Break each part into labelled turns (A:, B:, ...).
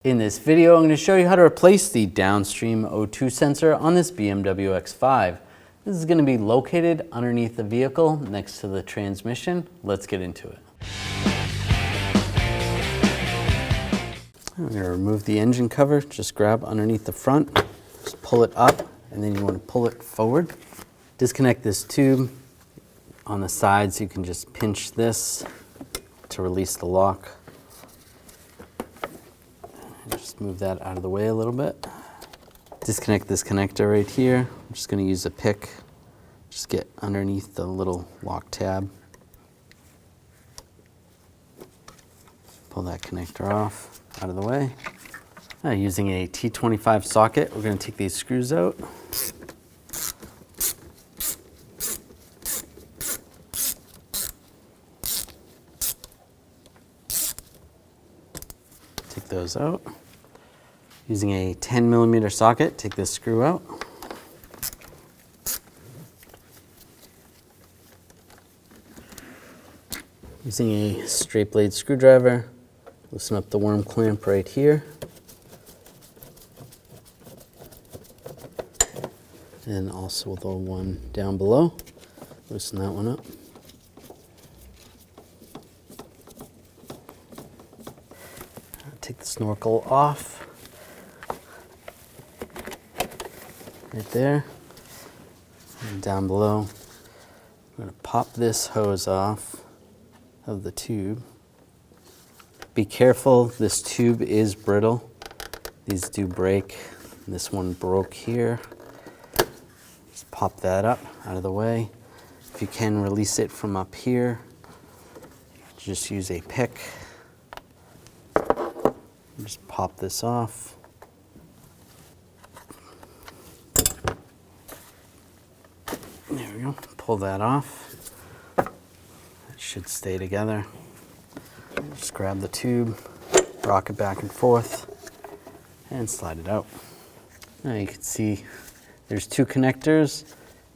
A: In this video, I'm going to show you how to replace the downstream O2 sensor on this BMW X5. This is going to be located underneath the vehicle next to the transmission. Let's get into it. I'm going to remove the engine cover. Just grab underneath the front, just pull it up, and then you want to pull it forward. Disconnect this tube. On the sides, you can just pinch this to release the lock. Just move that out of the way a little bit. Disconnect this connector right here. I'm just going to use a pick. Just get underneath the little lock tab. Pull that connector off, out of the way. Now, using a T25 socket, we're going to take these screws out. Take those out. Using a 10mm socket, take this screw out. Using a straight blade screwdriver, loosen up the worm clamp right here. And also the one down below, loosen that one up. Take the snorkel off. Right there. And down below, I'm going to pop this hose off of the tube. Be careful, this tube is brittle. These do break. This one broke here. Just pop that up out of the way. If you can release it from up here, just use a pick. Just pop this off. There we go. Pull that off. It should stay together. Just grab the tube, rock it back and forth, and slide it out. Now you can see there's two connectors.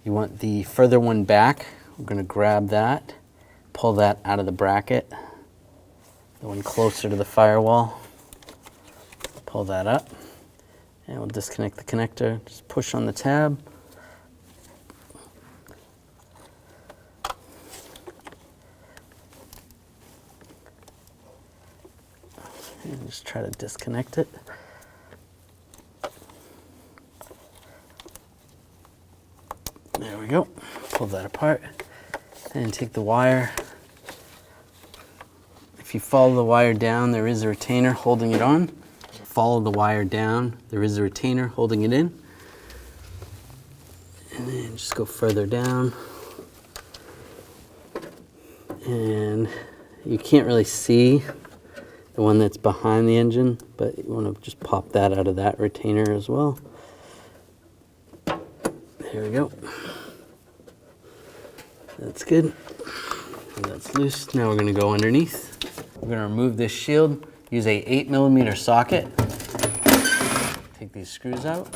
A: You want the further one back. We're going to grab that, pull that out of the bracket. The one closer to the firewall. Pull that up, and we'll disconnect the connector. Just push on the tab. And just try to disconnect it. There we go. Pull that apart and take the wire. If you follow the wire down, there is a retainer holding it on. Follow the wire down, there is a retainer holding it in. And then just go further down. And you can't really see the one that's behind the engine, but you want to just pop that out of that retainer as well. There we go. That's good. And that's loose. Now we're going to go underneath. We're going to remove this shield. Use a 8mm socket. Take these screws out.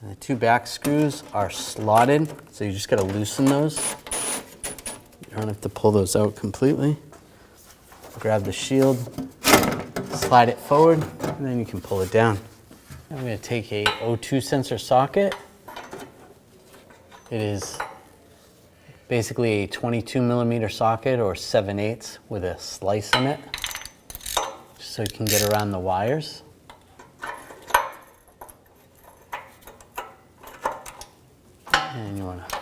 A: And the two back screws are slotted, so you just got to loosen those. You don't have to pull those out completely. Grab the shield, slide it forward, and then you can pull it down. I'm going to take a O2 sensor socket. It is basically a 22mm socket or 7/8 with a slice in it, just so you can get around the wires. And you want to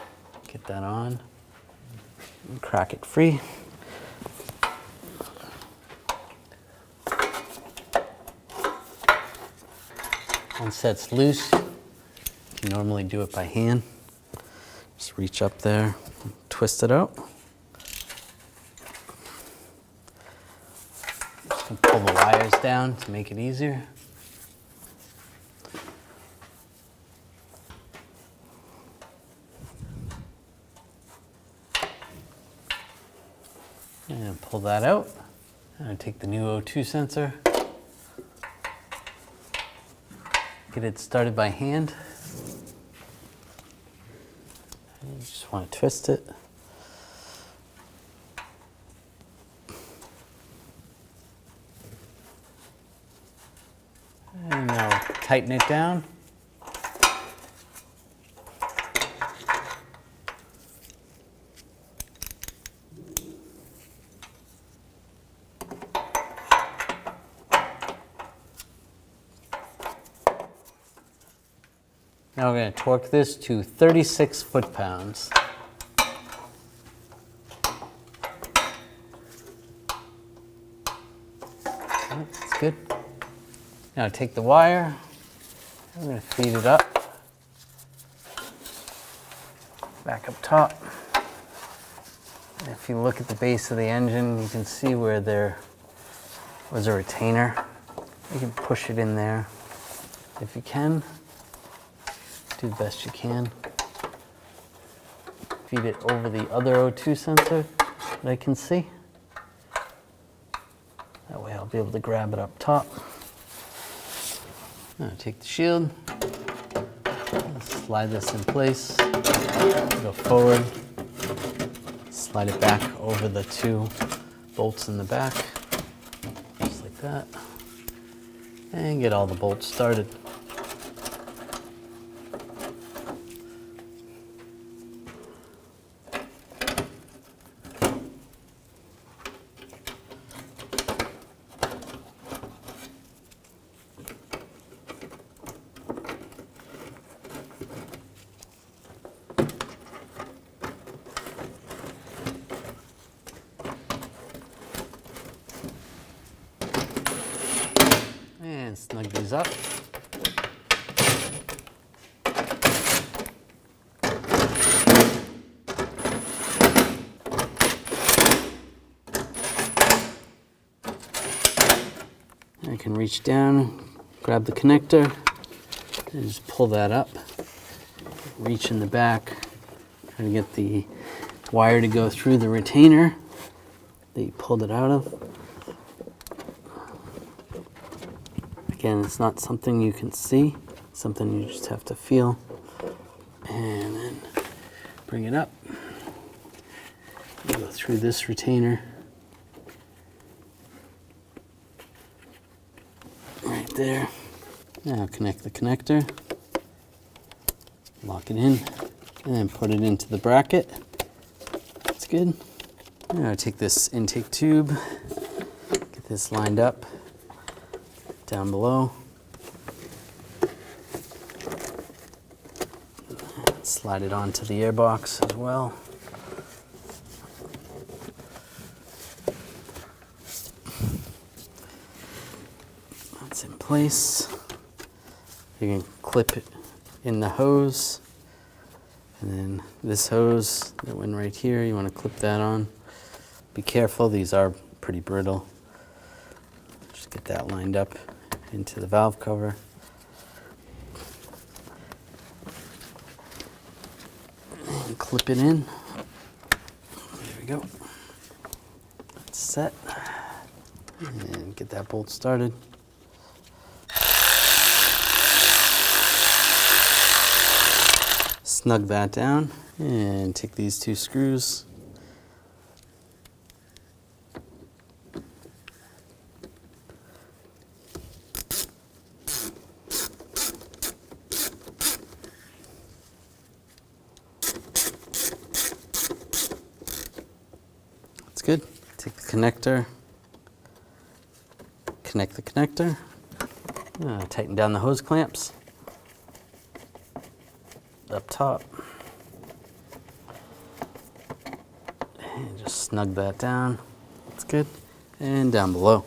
A: get that on and crack it free. Once that's loose, you can normally do it by hand. Just reach up there, twist it out. Just gonna pull the wires down to make it easier. And pull that out. And take the new O2 sensor. Get it started by hand. You just want to twist it. And now tighten it down. Now we're going to torque this to 36 foot-pounds. That's good. Now take the wire, I'm going to feed it up, back up top. And if you look at the base of the engine, you can see where there was a retainer. You can push it in there if you can. Do the best you can. Feed it over the other O2 sensor that I can see. That way I'll be able to grab it up top. Now take the shield, slide this in place, go forward, slide it back over the 2 bolts in the back, just like that, and get all the bolts started. And snug these up. I can reach down, grab the connector, and just pull that up. Reach in the back, try to get the wire to go through the retainer that you pulled it out of. Again, it's not something you can see, it's something you just have to feel. And then bring it up. You go through this retainer. Right there. Now connect the connector. Lock it in. And then put it into the bracket. That's good. Now take this intake tube. Get this lined up. Down below. Slide it onto the airbox as well. That's in place. You can clip it in the hose. And then this hose that went right here, you want to clip that on. Be careful, these are pretty brittle. Just get that lined up into the valve cover. And clip it in. There we go. That's set. And get that bolt started. Snug that down and take these 2 screws. That's good. Take the connector, connect the connector, tighten down the hose clamps up top, and just snug that down. That's good. And down below.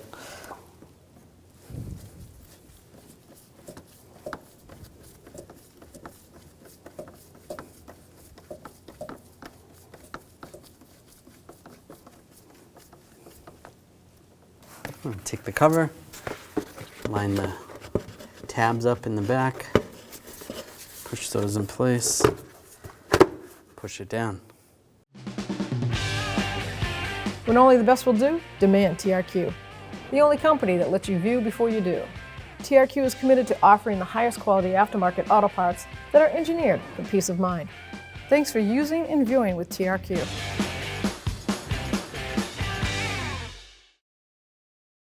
A: Take the cover, line the tabs up in the back, push those in place, push it down.
B: When only the best will do, demand TRQ. The only company that lets you view before you do. TRQ is committed to offering the highest quality aftermarket auto parts that are engineered for peace of mind. Thanks for using and viewing with TRQ.